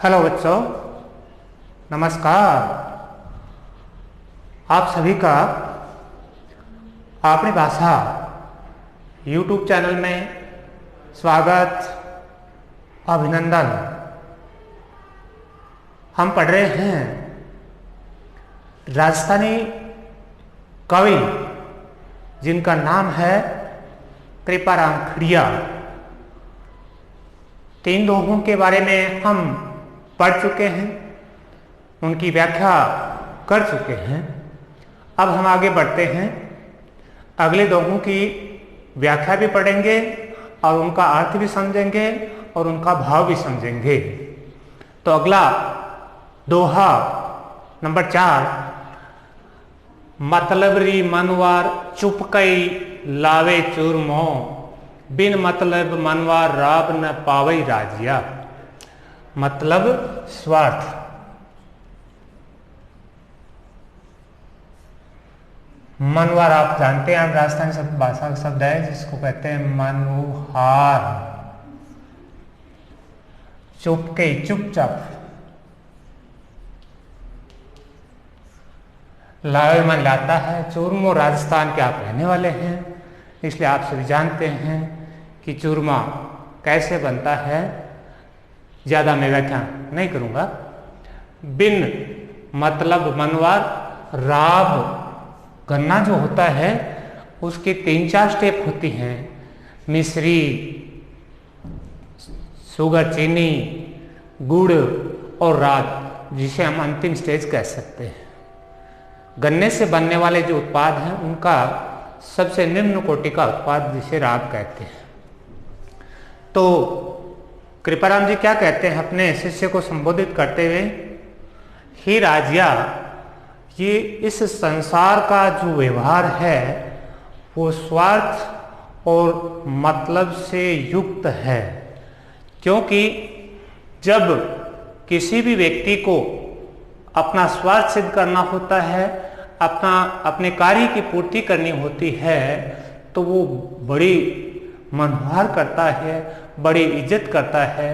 Hello बच्चों, नमस्कार। आप सभी का अपनी भाषा YouTube चैनल में स्वागत, अभिनंदन। हम पढ़ रहे हैं राजस्थानी कवि जिनका नाम है कृपाराम खड़िया। 3 लोगों के बारे में हम पढ़ चुके हैं, उनकी व्याख्या कर चुके हैं। अब हम आगे बढ़ते हैं, अगले दोहों की व्याख्या भी पढ़ेंगे और उनका अर्थ भी समझेंगे और उनका भाव भी समझेंगे। तो अगला दोहा नंबर 4, मतलबरी मनवार चुपकई लावे चूरमो, बिन मतलब मनवार राब न पावई राजिया। मतलब स्वार्थ। मनवार आप जानते हैं, राजस्थानी शब्द भाषा का शब्द है जिसको कहते हैं मनुहार। चुपके चुपचाप, लावे मन लाता है। चूरमो, राजस्थान के आप रहने वाले हैं इसलिए आप सभी जानते हैं कि चूरमा कैसे बनता है। ज़्यादा मैं व्याख्या नहीं करूँगा। बिन मतलब मनवार, राब गन्ना जो होता है उसकी 3-4 स्टेप होती हैं। मिश्री, शुगर, चीनी, गुड़ और राब, जिसे हम अंतिम स्टेज कह सकते हैं। गन्ने से बनने वाले जो उत्पाद हैं उनका सबसे निम्न कोटि का उत्पाद जिसे राब कहते हैं। तो कृपाराम जी क्या कहते हैं अपने शिष्य को संबोधित करते हुए, हे राजिया, ये इस संसार का जो व्यवहार है वो स्वार्थ और मतलब से युक्त है। क्योंकि जब किसी भी व्यक्ति को अपना स्वार्थ सिद्ध करना होता है, अपने कार्य की पूर्ति करनी होती है, तो वो बड़ी मनोहार करता है, बड़ी इज्जत करता है।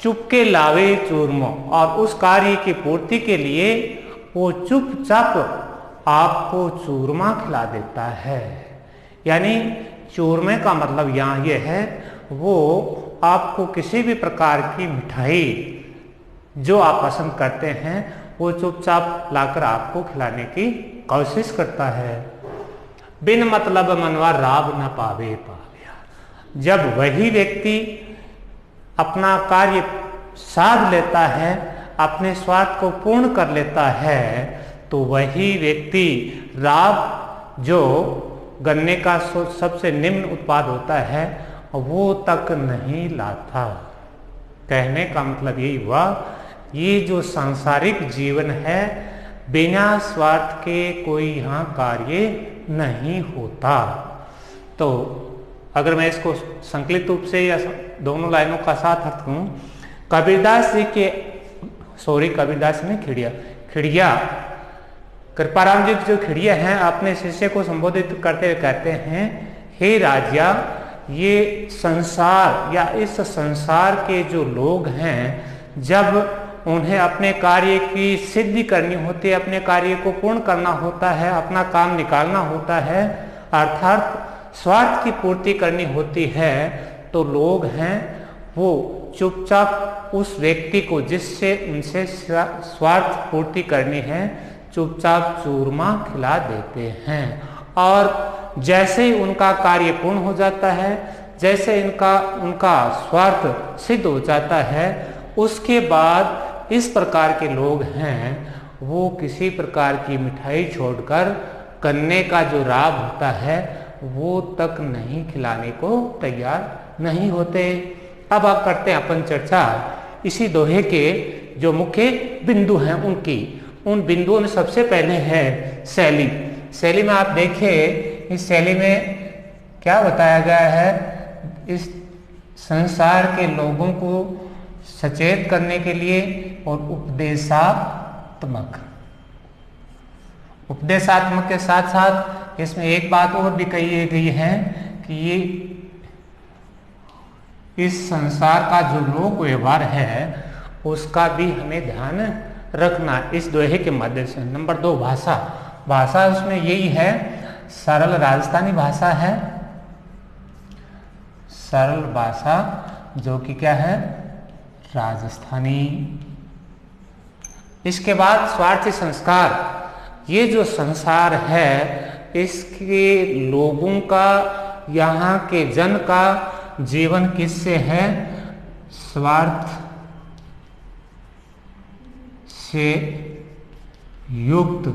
चुपके लावे चूरमो, और उस कार्य की पूर्ति के लिए वो चुपचाप आपको चूरमा खिला देता है। यानी चूरमे का मतलब यहाँ ये है, वो आपको किसी भी प्रकार की मिठाई जो आप पसंद करते हैं वो चुपचाप लाकर आपको खिलाने की कोशिश करता है। बिन मतलब मनवा राब न पावे पाव्या। जब वही व्यक्ति अपना कार्य साध लेता है, अपने स्वार्थ को पूर्ण कर लेता है, तो वही व्यक्ति राब, जो गन्ने का सबसे निम्न उत्पाद होता है, वो तक नहीं लाता। कहने का मतलब यही हुआ, ये जो सांसारिक जीवन है, बिना स्वार्थ के कोई यहाँ कार्य नहीं होता। तो अगर मैं इसको संकलित रूप से या दोनों लाइनों का साथ अर्थ करूं, कबीरदास जी के कबीरदास ने खिड़िया कृपाराम जी जो खिड़िया हैं अपने शिष्य को संबोधित करते हुए कहते हैं, हे राजिया, ये संसार या इस संसार के जो लोग हैं, जब उन्हें अपने कार्य की सिद्धि करनी होती है, अपने कार्य को पूर्ण करना होता है, अपना काम निकालना होता है, अर्थात स्वार्थ की पूर्ति करनी होती है, तो लोग हैं वो चुपचाप उस व्यक्ति को जिससे उनसे स्वार्थ पूर्ति करनी है, चुपचाप चूरमा खिला देते हैं। और जैसे ही उनका कार्य पूर्ण हो जाता है, जैसे उनका स्वार्थ सिद्ध हो जाता है, उसके बाद इस प्रकार के लोग हैं वो किसी प्रकार की मिठाई छोड़कर गन्ने का जो राब होता है वो तक नहीं खिलाने को तैयार नहीं होते। अब आप करते हैं अपन चर्चा इसी दोहे के जो मुख्य बिंदु हैं उनकी। उन बिंदुओं में सबसे पहले है शैली। शैली में आप देखिए, इस शैली में क्या बताया गया है, इस संसार के लोगों को सचेत करने के लिए और उपदेशात्मक के साथ साथ इसमें एक बात और भी कही गई है कि ये इस संसार का जो लोक व्यवहार है उसका भी हमें ध्यान रखना इस दोहे के माध्यम से। नंबर 2 भाषा। भाषा उसमें यही है, सरल राजस्थानी भाषा है, सरल भाषा जो कि क्या है, राजस्थानी। इसके बाद स्वार्थी संस्कार। ये जो संसार है इसके लोगों का, यहाँ के जन का जीवन किससे है, स्वार्थ से युक्त।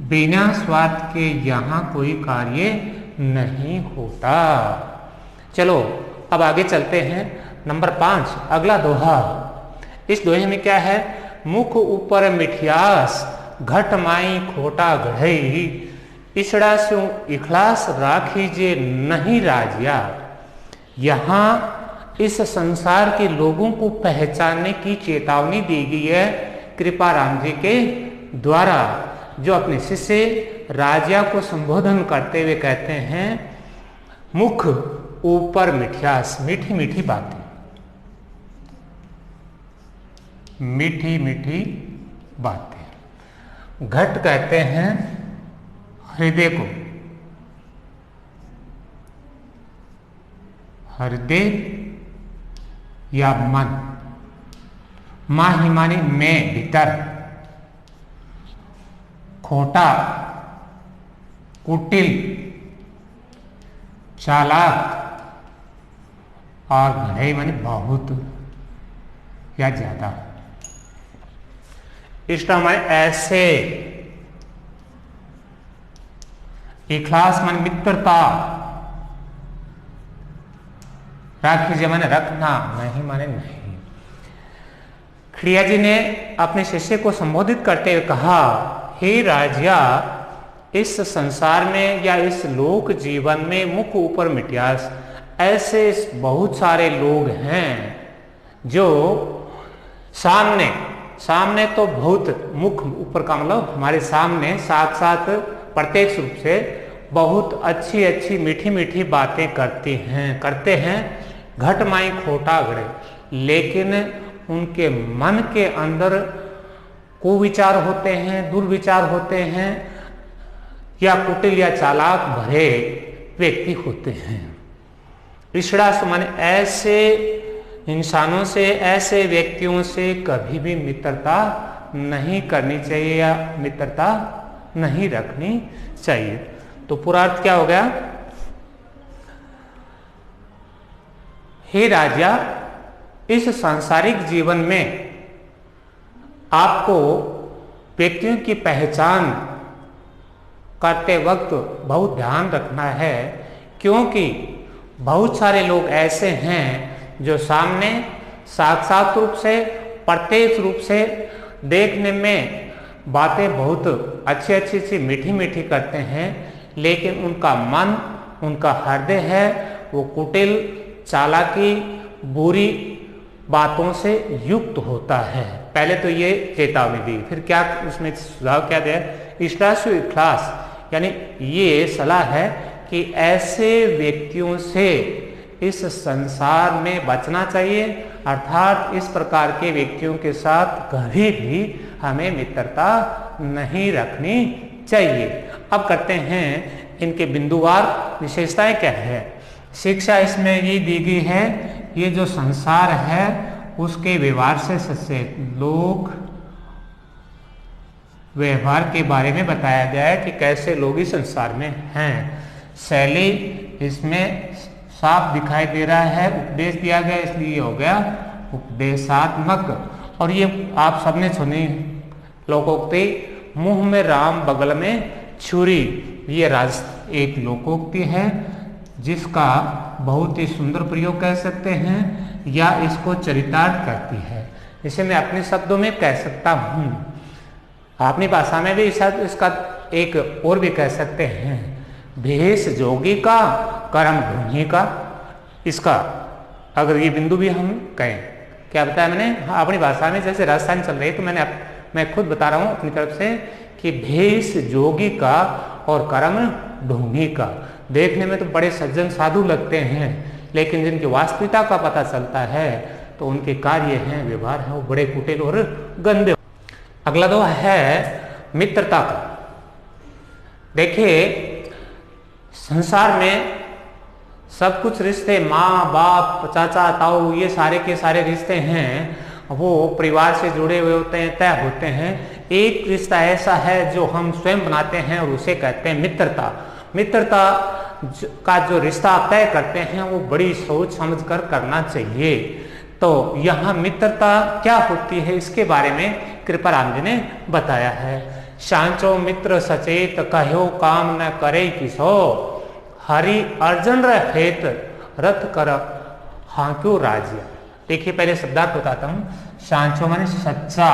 बिना स्वार्थ के यहाँ कोई कार्य नहीं होता। चलो अब आगे चलते हैं। नंबर 5 अगला दोहा। इस दोहे में क्या है, मुख ऊपर मिठियास घट माई खोटा गढ़ई, इछड़ा सु इखलास राखीजे नहीं राजिया। यहाँ इस संसार के लोगों को पहचानने की चेतावनी दी गई है कृपाराम जी के द्वारा, जो अपने शिष्य राजिया को संबोधन करते हुए कहते हैं, मुख ऊपर मिठियास, मीठी मीठी बातें, मीठी मीठी बातें। घट कहते हैं हृदय को, हृदय या मन, माही मानी में भीतर, खोटा कुटिल चालाक, और घड़ई मानी बहुत या ज्यादा। इष्टा माने ऐसे, इखलास माने मित्रता, राखी माने रखना, नहीं माने नहीं। खड़िया जी ने अपने शिष्य को संबोधित करते हुए कहा, हे राजिया, इस संसार में या इस लोक जीवन में मुख ऊपर मिठियास, ऐसे बहुत सारे लोग हैं जो सामने तो बहुत, मुख ऊपर का मतलब हमारे सामने साथ प्रत्यक्ष रूप से बहुत अच्छी अच्छी मीठी मीठी बातें करते हैं घट माई खोटा गड़े, लेकिन उनके मन के अंदर कुविचार होते हैं, दुर्विचार होते हैं, या कुटिल या चालाक भरे व्यक्ति होते हैं। ईश्वरास माने ऐसे इंसानों से, ऐसे व्यक्तियों से कभी भी मित्रता नहीं करनी चाहिए या मित्रता नहीं रखनी चाहिए। तो पूरा अर्थ क्या हो गया, हे राजा, इस सांसारिक जीवन में आपको व्यक्तियों की पहचान करते वक्त बहुत ध्यान रखना है, क्योंकि बहुत सारे लोग ऐसे हैं जो सामने साक्षात रूप से, प्रत्यक्ष रूप से देखने में बातें बहुत अच्छी मीठी मीठी करते हैं, लेकिन उनका मन, उनका हृदय है वो कुटिल, चालाकी, बुरी बातों से युक्त होता है। पहले तो ये चेतावनी दी, फिर क्या उसमें सुझाव क्या दिया, इखलास इखलास, यानी ये सलाह है कि ऐसे व्यक्तियों से इस संसार में बचना चाहिए, अर्थात इस प्रकार के व्यक्तियों के साथ कभी भी हमें मित्रता नहीं रखनी चाहिए। अब करते हैं इनके बिंदुवार विशेषताएं क्या है। शिक्षा इसमें ये दी गई है, ये जो संसार है उसके व्यवहार से सचेत लोग, व्यवहार के बारे में बताया गया है कि कैसे लोग इस संसार में हैं। शैली इसमें साफ दिखाई दे रहा है, उपदेश दिया गया इसलिए हो गया उपदेशात्मक। और ये आप सबने सुनी लोकोक्ति, मुंह में राम बगल में छुरी, ये एक लोकोक्ति है जिसका बहुत ही सुंदर प्रयोग कह सकते हैं, या इसको चरितार्थ करती है। इसे मैं अपने शब्दों में कह सकता हूँ, अपनी भाषा में भी इसका एक और भी कह सकते हैं, भेष जोगी का, कर्म ढूंढी का। इसका अगर ये बिंदु भी हम कहें, क्या बताया मैंने, अपनी भाषा में जैसे राजस्थान चल रही है, तो मैं खुद बता रहा हूँ अपनी तरफ से कि भेष जोगी का और कर्म ढूंढी का। देखने में तो बड़े सज्जन साधु लगते हैं, लेकिन जिनकी वास्तविकता का पता चलता है तो उनके कार्य हैं, व्यवहार है, वो बड़े कुटिल और गंदे। अगला दो है मित्रता का। देखिए संसार में सब कुछ रिश्ते, माँ बाप चाचा ताऊ, ये सारे के सारे रिश्ते हैं वो परिवार से जुड़े हुए होते हैं, तय होते हैं। एक रिश्ता ऐसा है जो हम स्वयं बनाते हैं और उसे कहते हैं मित्रता। मित्रता का जो रिश्ता आप तय करते हैं वो बड़ी सोच समझ कर करना चाहिए। तो यहाँ मित्रता क्या होती है इसके बारे में कृपाराम जी ने बताया है। सांचो मित्र सचेत कहो काम न करे किसो, हरि अर्जुन रहेत रथ कर हाँ क्यों राज्य। देखिए पहले शब्दार्थ बताता हूं। सांचो माने सच्चा,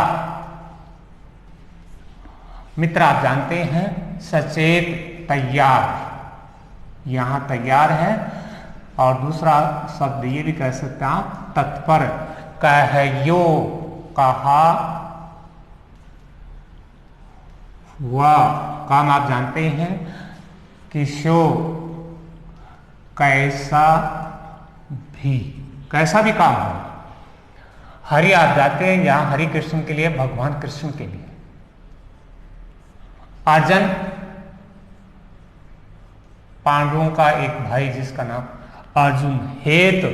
मित्र आप जानते हैं, सचेत तैयार, यहां तैयार है। और दूसरा शब्द ये भी कह सकते हैं आप तत्पर, कहो कहा हुआ, काम आप जानते हैं, किसो कैसा भी, कैसा भी काम हो। हरि आप जाते हैं, यहां हरि कृष्ण के लिए, भगवान कृष्ण के लिए। अर्जुन पांडवों का एक भाई जिसका नाम अर्जुन, हेत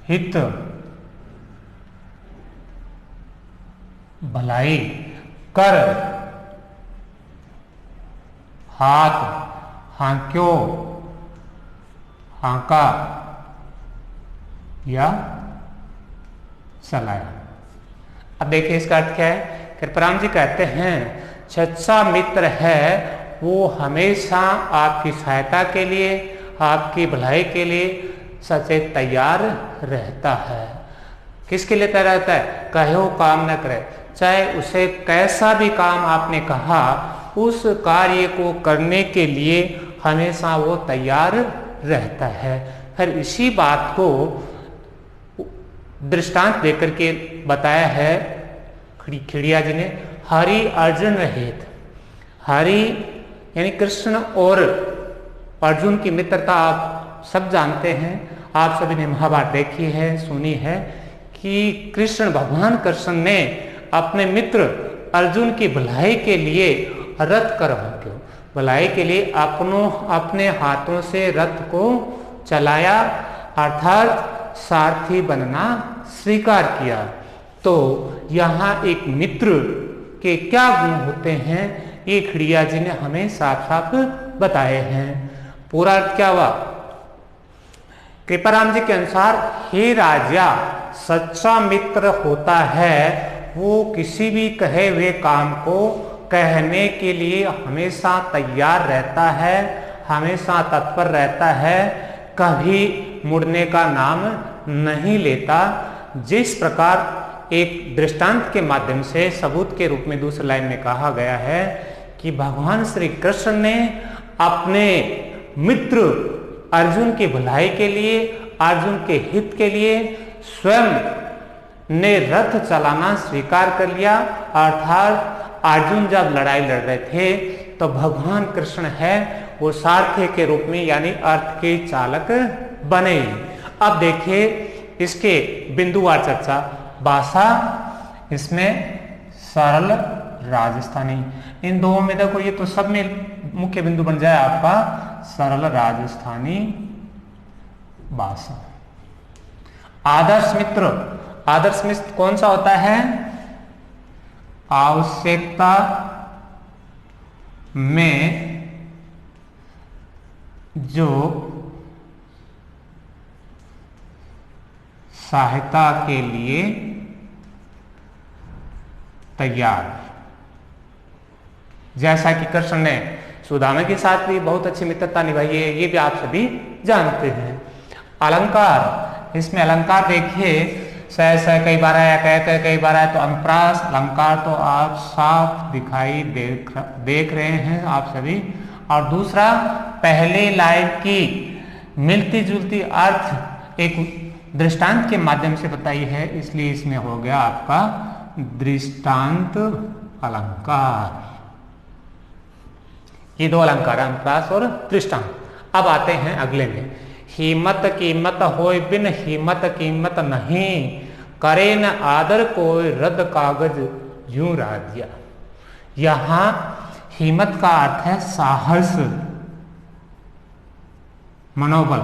हित भलाई, कर हाथ हांक्यो हांका या चलाया। अब देखिए इसका अर्थ क्या है। कृपाराम जी कहते हैं सच्चा मित्र है वो हमेशा आपकी सहायता के लिए, आपकी भलाई के लिए सचेत तैयार रहता है। किसके लिए तैयार रहता है? कहो काम न करे, चाहे उसे कैसा भी काम आपने कहा उस कार्य को करने के लिए हमेशा वो तैयार रहता है। फिर इसी बात को दृष्टांत देकर के बताया है खिड़िया जी ने। हरि अर्जुन रहित, हरि यानी कृष्ण और अर्जुन की मित्रता आप सब जानते हैं। आप सभी ने महाभारत देखी है, सुनी है कि कृष्ण, भगवान कृष्ण ने अपने मित्र अर्जुन की भलाई के लिए रथ कर क्यों, भलाई के लिए अपने हाथों से रथ को चलाया, अर्थात सारथी बनना स्वीकार किया। तो यहाँ एक मित्र के क्या गुण होते हैं ये खिड़िया जी ने हमें साफ साफ बताए हैं। पूरा अर्थ क्या हुआ? कृपाराम जी के अनुसार, हे राजा, सच्चा मित्र होता है वो किसी भी कहे हुए काम को कहने के लिए हमेशा तैयार रहता है, हमेशा तत्पर रहता है, कभी मुड़ने का नाम नहीं लेता। जिस प्रकार एक दृष्टांत के माध्यम से सबूत के रूप में दूसरी लाइन में कहा गया है कि भगवान श्री कृष्ण ने अपने मित्र अर्जुन की भलाई के लिए, अर्जुन के हित के लिए स्वयं ने रथ चलाना स्वीकार कर लिया। अर्थात अर्जुन जब लड़ाई लड़ रहे थे तो भगवान कृष्ण है वो सारथी के रूप में यानी अर्थ के चालक बने। अब देखिए इसके बिंदुवार चर्चा। भाषा इसमें सरल राजस्थानी, इन दोनों में देखो ये तो सब में मुख्य बिंदु बन जाए आपका सरल राजस्थानी भाषा। आदर्श मित्र, आदर्श मित्र कौन सा होता है? आवश्यकता में जो सहायता के लिए तैयार, जैसा कि कृष्ण ने सुदामा के साथ भी बहुत अच्छी मित्रता निभाई है, ये भी आप सभी जानते हैं। अलंकार, इसमें अलंकार देखिए स कई बार आया, कह कई बार आया, तो अनुप्रास अलंकार तो आप साफ दिखाई देख रहे हैं आप सभी। और दूसरा पहले लाइन की मिलती जुलती अर्थ एक दृष्टांत के माध्यम से बताई है, इसलिए इसमें हो गया आपका दृष्टांत अलंकार। ये दो अलंकार अनुप्रास और दृष्टांत। अब आते हैं अगले में, हीमत कीमत होय बिन हीमत कीमत नहीं, करे न आदर कोई रद्द कागज यूं राजिया। यहां हिम्मत का अर्थ है साहस, मनोबल।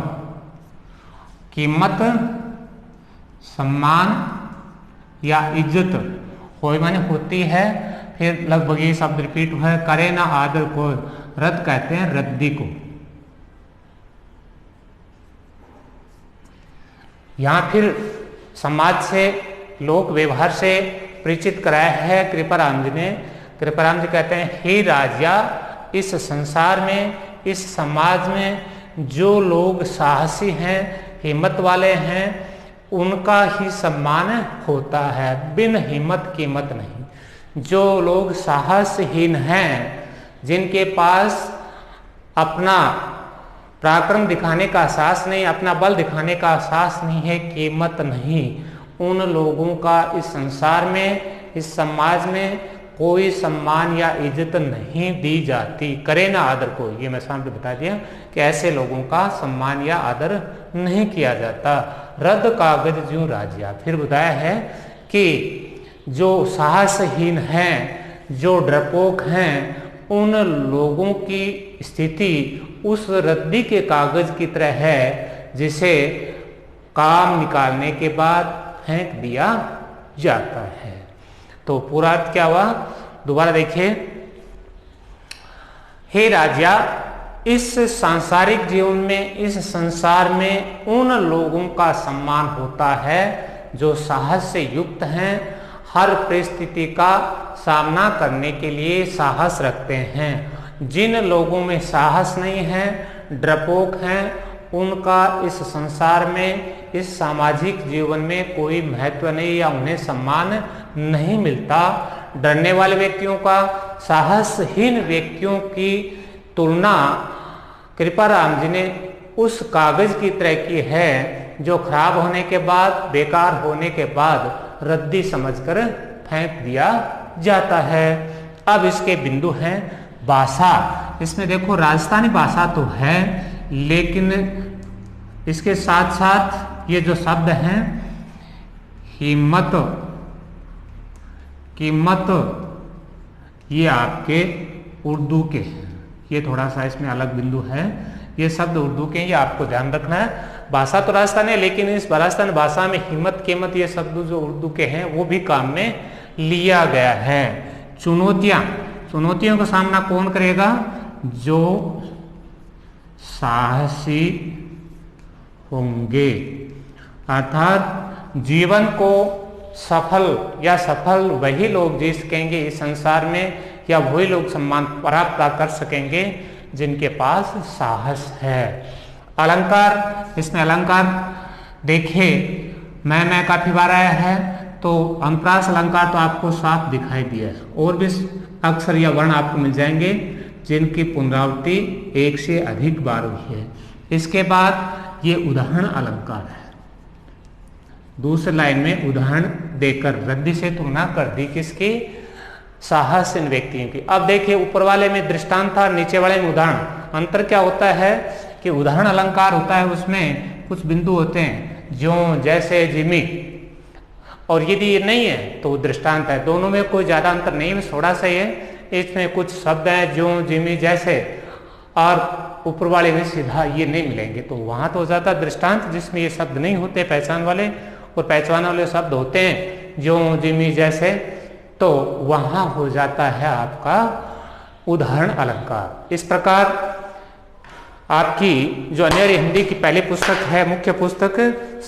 कीमत सम्मान या इज्जत, होय माने होती है, फिर लगभग ये शब्द रिपीट हुआ है। करे ना आदर को, रद्द कहते हैं रद्दी को। यहां फिर समाज से, लोक व्यवहार से परिचित कराया है कृपाराम जी ने। कृपाराम जी कहते हैं, हे राजा, इस संसार में, इस समाज में जो लोग साहसी हैं, हिम्मत वाले हैं, उनका ही सम्मान होता है, बिन हिम्मत कीमत नहीं। जो लोग साहसहीन हैं, जिनके पास अपना पराक्रम दिखाने का साहस नहीं, अपना बल दिखाने का साहस नहीं है, कीमत नहीं, उन लोगों का इस संसार में, इस समाज में कोई सम्मान या इज्जत नहीं दी जाती। करे ना आदर को, ये मैं सामने बता दिया कि ऐसे लोगों का सम्मान या आदर नहीं किया जाता। रद्द कागज ज्यों राजिया, फिर बताया है कि जो साहसहीन हैं, जो डरपोक हैं, उन लोगों की स्थिति उस रद्दी के कागज की तरह है, जिसे काम निकालने के बाद फेंक दिया जाता है। तो पूरा अर्थ क्या हुआ, दोबारा देखिए। हे राजा, इस सांसारिक जीवन में, इस संसार में उन लोगों का सम्मान होता है जो साहस से युक्त हैं, हर परिस्थिति का सामना करने के लिए साहस रखते हैं। जिन लोगों में साहस नहीं है, डरपोक हैं, उनका इस संसार में, इस सामाजिक जीवन में कोई महत्व नहीं या उन्हें सम्मान नहीं मिलता। डरने वाले व्यक्तियों का साहसहीन व्यक्तियों की तुलना कृपाराम जी ने उस कागज की तरह की है, जो खराब होने के बाद, बेकार होने के बाद रद्दी समझकर फेंक दिया जाता है। अब इसके बिंदु हैं भाषा। इसमें देखो राजस्थानी भाषा तो है, लेकिन इसके साथ साथ ये जो शब्द हैं हिम्मत, कीमत, ये आपके उर्दू के हैं। ये थोड़ा सा इसमें अलग बिंदु है, ये शब्द उर्दू के, ये आपको ध्यान रखना है। भाषा तो राजस्थानी है, लेकिन इस राजस्थानी भाषा में हिम्मत, कीमत, ये शब्द जो उर्दू के हैं वो भी काम में लिया गया है। चुनौतियां, चुनौतियों का सामना कौन करेगा? जो साहसी होंगे, अर्थात जीवन को सफल या सफल वही लोग जी सकेंगे इस संसार में, या वही लोग सम्मान प्राप्त कर सकेंगे जिनके पास साहस है। अलंकार, इसमें अलंकार देखिए मैं काफी बार आया है, तो अनुप्रास अलंकार तो आपको साफ दिखाई दिया है, और भी अक्षर या वर्ण आपको मिल जाएंगे जिनकी पुनरावृत्ति एक से अधिक बार हुई है। इसके बाद ये उदाहरण अलंकार है। दूसरी लाइन में उदाहरण देकर रद्दी से तुलना कर दी किसकी? साहसीन व्यक्तियों की। अब देखिए ऊपर वाले में दृष्टांत था, नीचे वाले में उदाहरण। अंतर क्या होता है कि उदाहरण अलंकार होता है, उसमें कुछ बिंदु होते हैं, जो जैसे जिमी, और यदि ये नहीं है तो दृष्टांत है। दोनों में कोई ज्यादा अंतर नहीं है, थोड़ा सा ही है। इसमें कुछ शब्द हैं जो, जिमी, जैसे, और ऊपर वाले में सीधा ये नहीं मिलेंगे, तो वहां तो ज्यादा दृष्टांत जिसमें ये शब्द नहीं होते पहचान वाले, और पहचान वाले शब्द होते हैं जो, जिमी, जैसे, तो वहां हो जाता है आपका उदाहरण अलंकार। इस प्रकार आपकी जो अन्य हिंदी की पहली पुस्तक है, मुख्य पुस्तक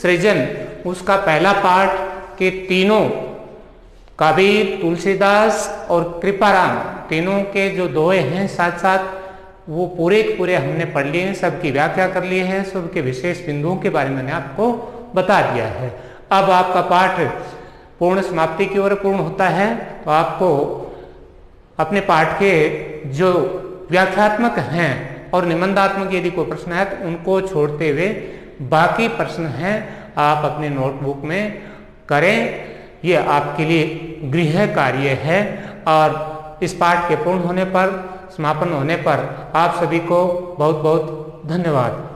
सृजन, उसका पहला पाठ के तीनों कबीर, तुलसीदास और कृपाराम, तीनों के जो दोहे हैं साथ साथ, वो पूरे के पूरे हमने पढ़ लिए हैं, सबकी व्याख्या कर लिए हैं, सबके विशेष बिंदुओं के बारे में मैंने आपको बता दिया है। अब आपका पाठ पूर्ण समाप्ति की ओर पूर्ण होता है, तो आपको अपने पाठ के जो व्याख्यात्मक हैं और निबंधात्मक यदि कोई प्रश्न है तो उनको छोड़ते हुए बाकी प्रश्न हैं आप अपने नोटबुक में करें। ये आपके लिए गृह कार्य है, और इस पाठ के पूर्ण होने पर, समापन होने पर आप सभी को बहुत बहुत धन्यवाद।